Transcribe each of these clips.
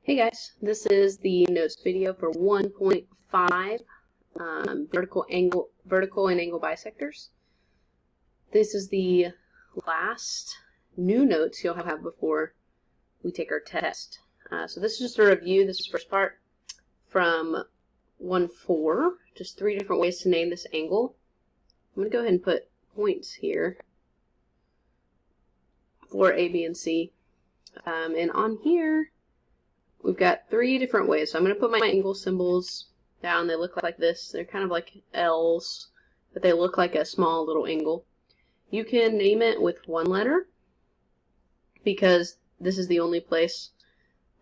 Hey guys, this is the notes video for 1.5 vertical and angle bisectors. This is the last new notes you'll have before we take our test. So this is just a review. This is the first part from 1.4, just 3 different ways to name this angle. I'm going to go ahead and put points here for A, B, and C. And on here, we've got 3 different ways. So I'm going to put my angle symbols down. They look like this. They're kind of like L's, but they look like a small little angle. You can name it with one letter because this is the only place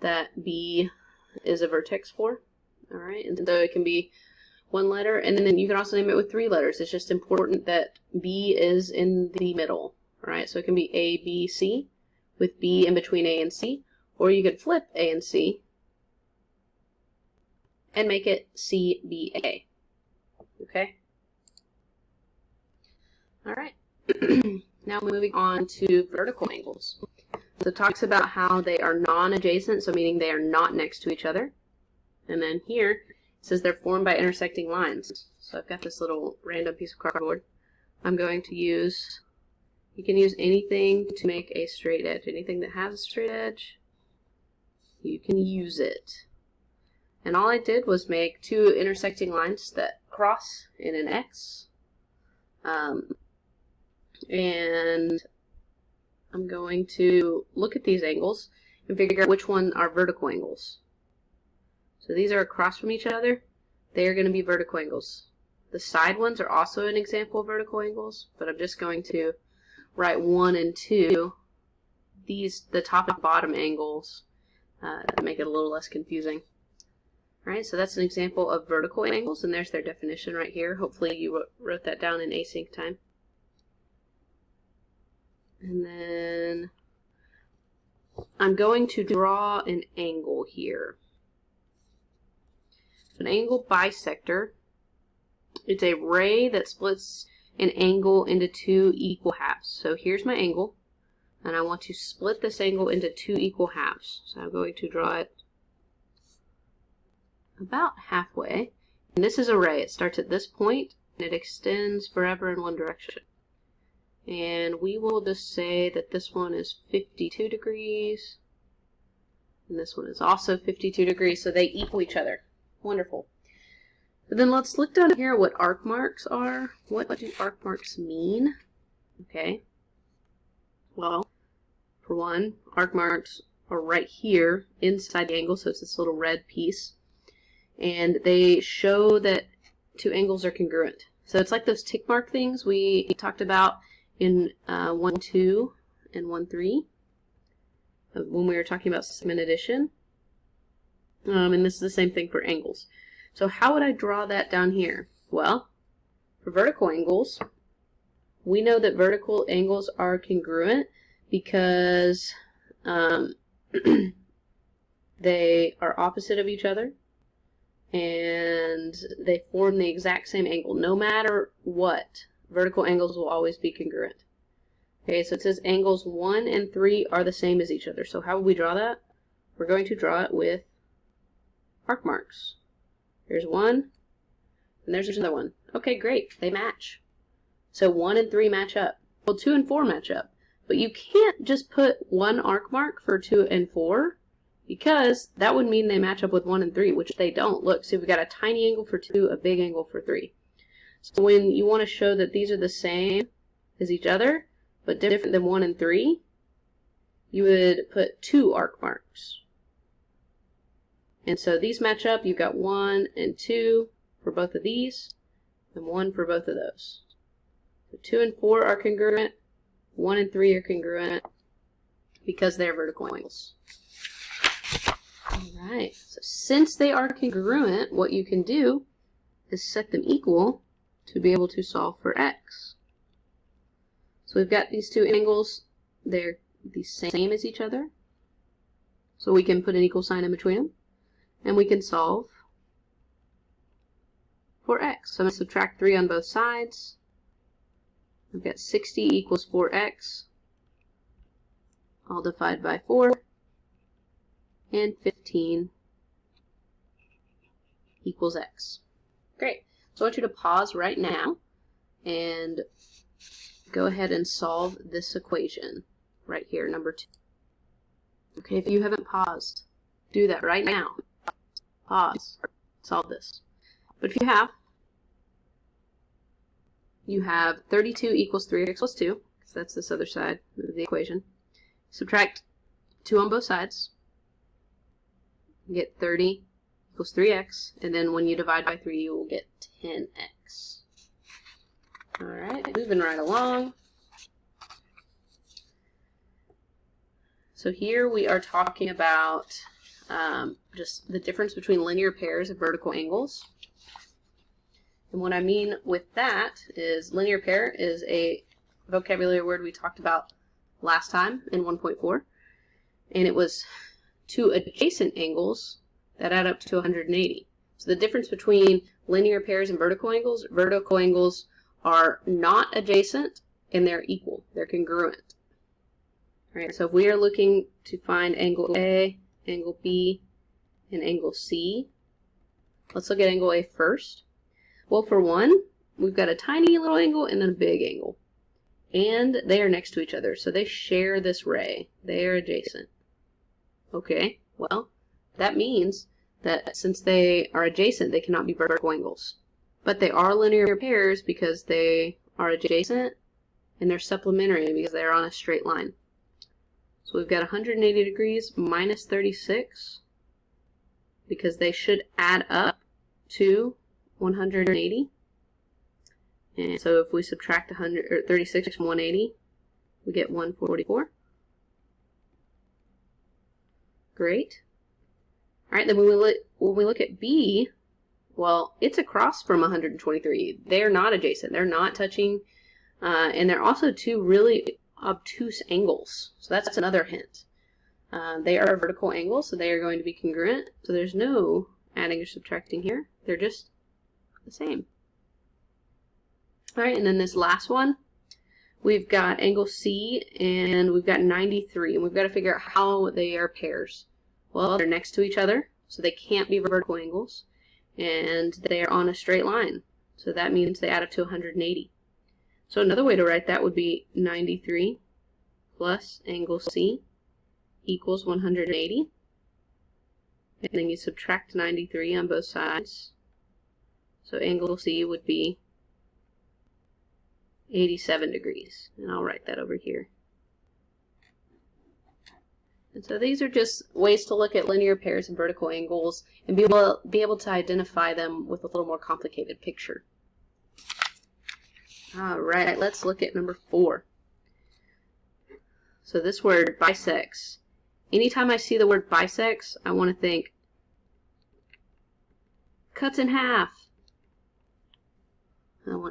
that B is a vertex for. Alright, and so it can be one letter, and then you can also name it with 3 letters. It's just important that B is in the middle. Alright, so it can be A, B, C, with B in between A and C. Or you could flip A and C and make it CBA. Okay? Alright. Now moving on to vertical angles. So it talks about how they are non-adjacent, so meaning they are not next to each other. And then here it says they're formed by intersecting lines. So I've got this little random piece of cardboard. I'm going to use, you can use anything to make a straight edge. Anything that has a straight edge, you can use it. And all I did was make 2 intersecting lines that cross in an X. And I'm going to look at these angles and figure out which one are vertical angles. So these are across from each other. They are going to be vertical angles. The side ones are also an example of vertical angles, but I'm just going to write 1 and 2. These, the top and bottom angles, to make it a little less confusing. Alright, so that's an example of vertical angles, and there's their definition right here. Hopefully you wrote that down in async time. And then I'm going to draw an angle here. An angle bisector. It's a ray that splits an angle into 2 equal halves. So here's my angle, and I want to split this angle into 2 equal halves. So I'm going to draw it about halfway. And this is a ray. It starts at this point, and it extends forever in one direction. And we will just say that this one is 52 degrees, and this one is also 52 degrees, so they equal each other. Wonderful. But then let's look down here at what arc marks are. What do arc marks mean? Okay. Well, for one, arc marks are right here inside the angle, so it's this little red piece. And they show that 2 angles are congruent. So it's like those tick mark things we talked about in 1.2 and 1.3 when we were talking about segment addition. And this is the same thing for angles. So how would I draw that down here? Well, for vertical angles, we know that vertical angles are congruent because they are opposite of each other and they form the exact same angle. No matter what, vertical angles will always be congruent. Okay, so it says angles 1 and 3 are the same as each other. So how would we draw that? We're going to draw it with arc marks. Here's one, and there's another one. Okay, great, they match. So 1 and 3 match up. Well, 2 and 4 match up. But you can't just put 1 arc mark for 2 and 4, because that would mean they match up with 1 and 3, which they don't. Look, see, we've got a tiny angle for 2, a big angle for 3. So when you want to show that these are the same as each other, but different than 1 and 3, you would put 2 arc marks. And so these match up. You've got 1 and 2 for both of these, and 1 for both of those. So 2 and 4 are congruent, 1 and 3 are congruent because they're vertical angles. Alright, so since they are congruent, what you can do is set them equal to be able to solve for x. So we've got these 2 angles, they're the same as each other, so we can put an equal sign in between them, and we can solve for x. So I'm going to subtract 3 on both sides. I've got 60 equals 4x. I'll divide by 4, and 15 equals x. Great. So I want you to pause right now and go ahead and solve this equation right here, number 2. Okay, if you haven't paused, do that right now. Pause. Solve this. But if you have 32 equals 3x plus 2, because that's this other side of the equation. Subtract 2 on both sides. You get 30 equals 3x, and then when you divide by 3, you will get 10x. Alright, moving right along. So here we are talking about just the difference between linear pairs of vertical angles. And what I mean with that is linear pair is a vocabulary word we talked about last time in 1.4. And it was two adjacent angles that add up to 180. So the difference between linear pairs and vertical angles are not adjacent and they're equal. They're congruent. All right, so if we are looking to find angle A, angle B, and angle C, let's look at angle A first. Well, for one, we've got a tiny little angle and then a big angle. And they are next to each other, so they share this ray. They are adjacent. Okay, well, that means that since they are adjacent, they cannot be vertical angles. But they are linear pairs because they are adjacent, and they're supplementary because they are on a straight line. So we've got 180 degrees minus 36 because they should add up to 180. And so if we subtract 36 from 180, we get 144. Great. All right, then when we look at B, well, it's across from 123. They're not adjacent. They're not touching, and they're also two really obtuse angles. So that's another hint. They are vertical angles, so they are going to be congruent. So there's no adding or subtracting here. They're just the same. All right, and then this last one, we've got angle C and we've got 93, and we've got to figure out how they are pairs. Well, they're next to each other, so they can't be vertical angles, and they are on a straight line. So that means they add up to 180. So another way to write that would be 93 plus angle C equals 180. And then you subtract 93 on both sides. So angle C would be 87 degrees. And I'll write that over here. And so these are just ways to look at linear pairs and vertical angles and be able to identify them with a little more complicated picture. Alright, let's look at number 4. So this word bisects. Anytime I see the word bisects, I want to think cuts in half.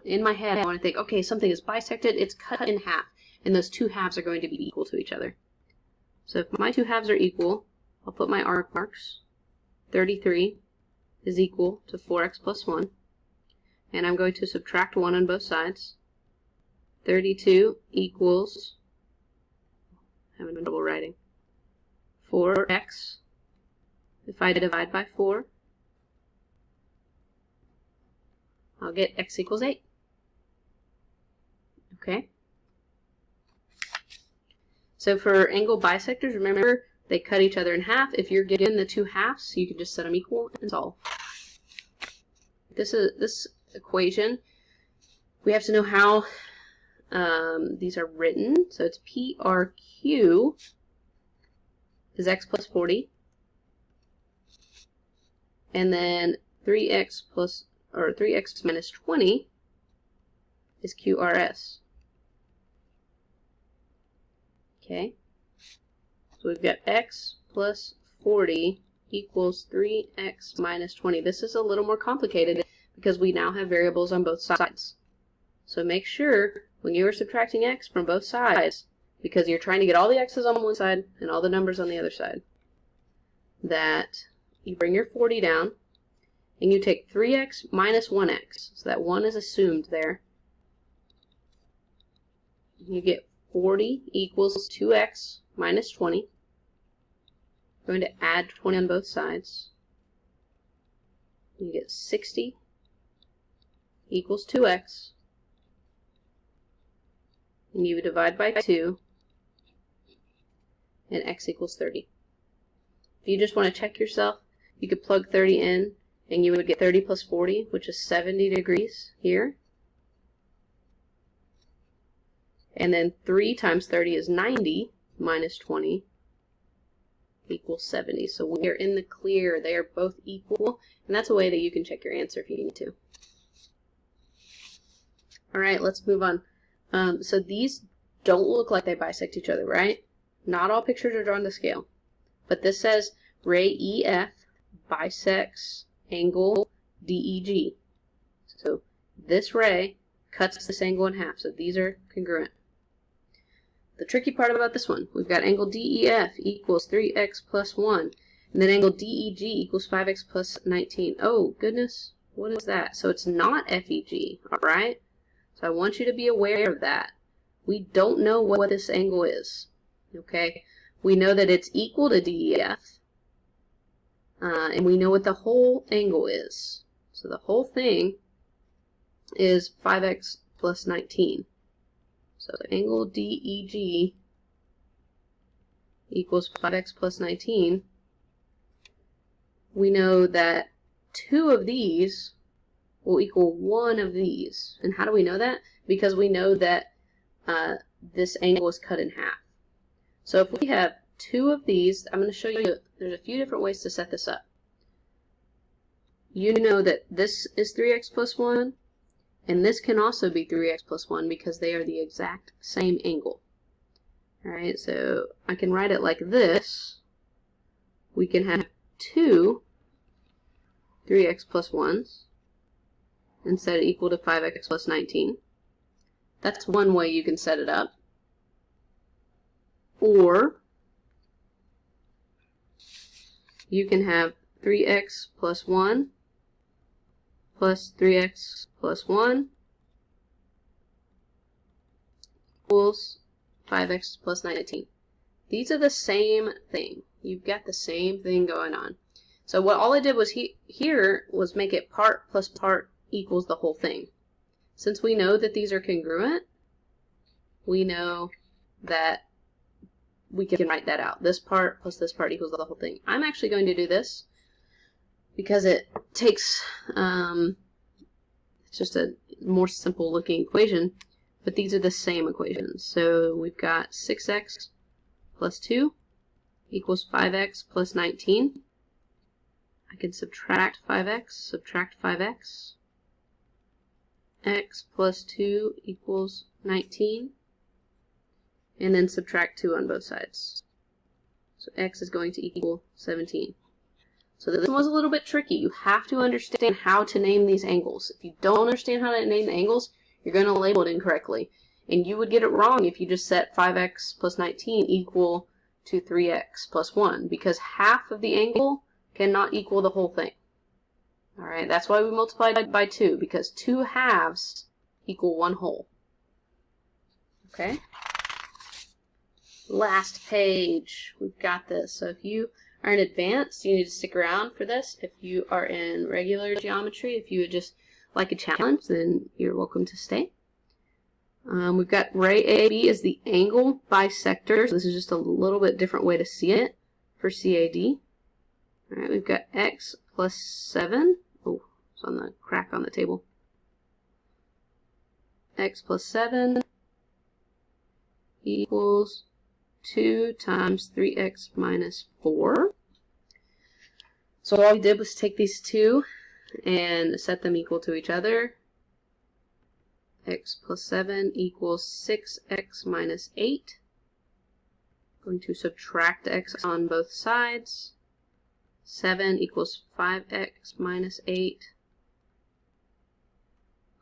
In my head, I want to think, okay, something is bisected, it's cut in half, and those two halves are going to be equal to each other. So if my two halves are equal, I'll put my arc marks. 33 is equal to 4x plus 1, and I'm going to subtract 1 on both sides. 32 equals, having double writing, 4x. If I divide by 4, I'll get x equals 8. Okay? So for angle bisectors, remember, they cut each other in half. If you're given the two halves, you can just set them equal and solve. This equation, we have to know how these are written. So it's PRQ is x plus 40. And then 3x minus 20 is QRS. Okay, so we've got x plus 40 equals 3x minus 20. This is a little more complicated because we now have variables on both sides. So make sure when you are subtracting x from both sides, because you're trying to get all the x's on one side and all the numbers on the other side, that you bring your 40 down and you take 3x minus 1x. So that 1 is assumed there. You get 40 equals 2x minus 20. We're going to add 20 on both sides. You get 60 equals 2x. And you would divide by 2, and x equals 30. If you just want to check yourself, you could plug 30 in, and you would get 30 plus 40, which is 70 degrees here. And then 3 times 30 is 90, minus 20 equals 70. So we are in the clear. They are both equal, and that's a way that you can check your answer if you need to. All right, let's move on. So these don't look like they bisect each other, right? Not all pictures are drawn to scale. But this says ray EF bisects angle DEG. So this ray cuts this angle in half. So these are congruent. The tricky part about this one, we've got angle DEF equals 3x plus 1. And then angle DEG equals 5x plus 19. Oh, goodness. What is that? So it's not FEG, all right? So I want you to be aware of that. We don't know what this angle is, okay? We know that it's equal to DEF, and we know what the whole angle is. So the whole thing is 5x plus 19. So angle DEG equals 5x plus 19. We know that 2 of these will equal 1 of these. And how do we know that? Because we know that this angle is cut in half. So if we have 2 of these, I'm going to show you, there's a few different ways to set this up. You know that this is 3x plus 1, and this can also be 3x plus 1 because they are the exact same angle. Alright, so I can write it like this. We can have 2 3x plus 1s and set it equal to 5x plus 19. That's one way you can set it up. Or you can have 3x plus 1 plus 3x plus 1 equals 5x plus 19. These are the same thing. You've got the same thing going on. So what all I did was here was make it part plus part equals the whole thing. Since we know that these are congruent, we know that we can write that out. This part plus this part equals the whole thing. I'm actually going to do this because it takes, it's just a more simple looking equation, but these are the same equations. So we've got 6x plus 2 equals 5x plus 19. I can subtract 5x, subtract 5x. X plus 2 equals 19. And then subtract 2 on both sides. So x is going to equal 17. So this one was a little bit tricky. You have to understand how to name these angles. If you don't understand how to name the angles, you're going to label it incorrectly. And you would get it wrong if you just set 5x plus 19 equal to 3x plus 1, because half of the angle cannot equal the whole thing. Alright, that's why we multiplied by 2, because 2 halves equal 1 whole. Okay? Last page. We've got this. So if you are in advanced, you need to stick around for this. If you are in regular geometry, if you would just like a challenge, then you're welcome to stay. We've got ray AB is the angle bisector. So this is just a little bit different way to see it for CAD. Alright, we've got x plus 7. Oh, it's on the crack on the table. X plus 7 equals 2 times 3x minus 4. So all we did was take these two and set them equal to each other. X plus 7 equals 6x minus 8. Going to subtract x on both sides. 7 equals 5x minus 8.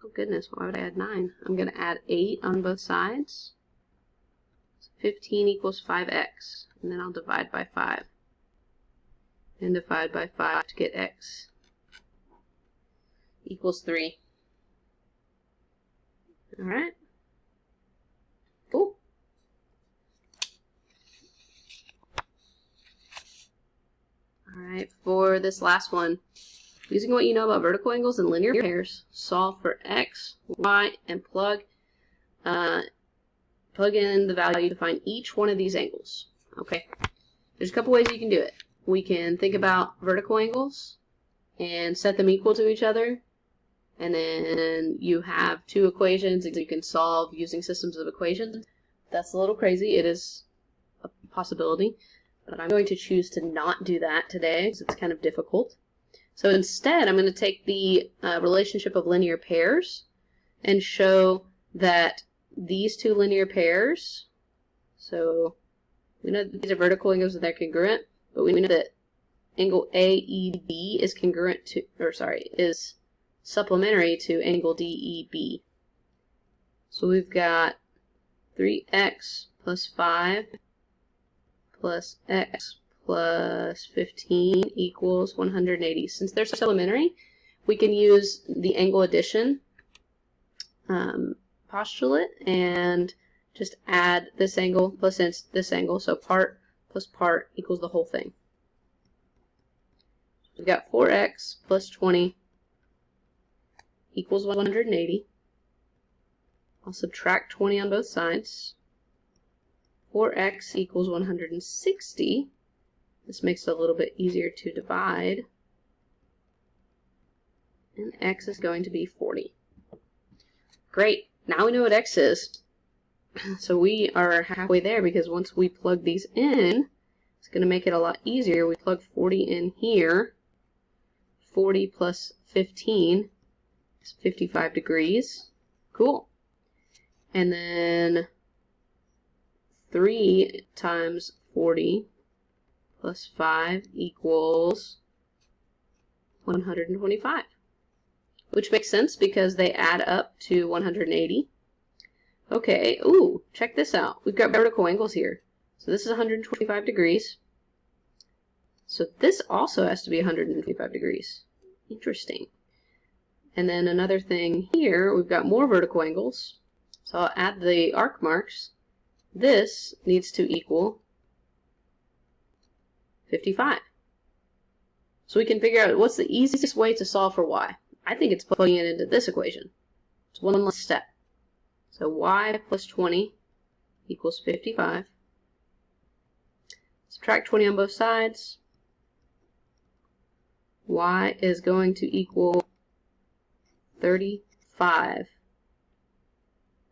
Oh goodness, why would I add 9? I'm going to add 8 on both sides. 15 equals 5x, and then I'll divide by 5. And divide by 5 to get x equals 3. Alright? Cool. Alright, for this last one, using what you know about vertical angles and linear pairs, solve for x, y, and plug in the value to find each one of these angles. Okay, there's a couple ways you can do it. We can think about vertical angles and set them equal to each other, and then you have two equations that you can solve using systems of equations. That's a little crazy. It is a possibility, but I'm going to choose to not do that today because it's kind of difficult. So instead, I'm going to take the relationship of linear pairs and show that these two linear pairs, so we know that these are vertical angles and they're congruent, but we know that angle AEB is congruent to, is supplementary to angle DEB. So we've got 3x plus 5 plus x plus 15 equals 180. Since they're supplementary, we can use the angle addition postulate and just add this angle plus this angle, so part plus part equals the whole thing. We've got 4x plus 20 equals 180. I'll subtract 20 on both sides. 4x equals 160. This makes it a little bit easier to divide. And x is going to be 40. Great. Now we know what x is. So we are halfway there because once we plug these in, it's going to make it a lot easier. We plug 40 in here. 40 plus 15 is 55 degrees. Cool. And then 3 times 40 plus 5 equals 125. Which makes sense because they add up to 180. Okay, ooh, check this out. We've got vertical angles here. So this is 125 degrees. So this also has to be 125 degrees. Interesting. And then another thing here, we've got more vertical angles. So I'll add the arc marks. This needs to equal 55. So we can figure out what's the easiest way to solve for y. I think it's plugging it into this equation. It's one less step. So y plus 20 equals 55. Subtract 20 on both sides. Y is going to equal 35.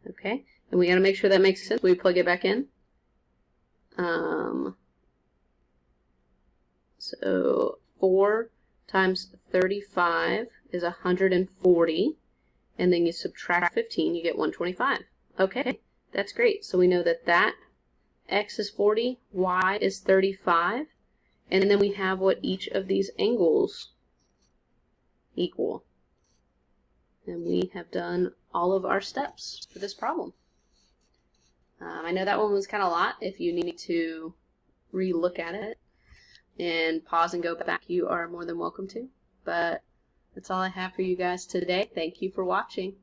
Okay, and we got to make sure that makes sense. We plug it back in. So 4 times 35 is 140, and then you subtract 15, you get 125. Okay, that's great. So we know that x is 40, y is 35, and then we have what each of these angles equal. And we have done all of our steps for this problem. I know that one was kind of a lot. If you need to re-look at it and pause and go back, you are more than welcome to. But that's all I have for you guys today. Thank you for watching.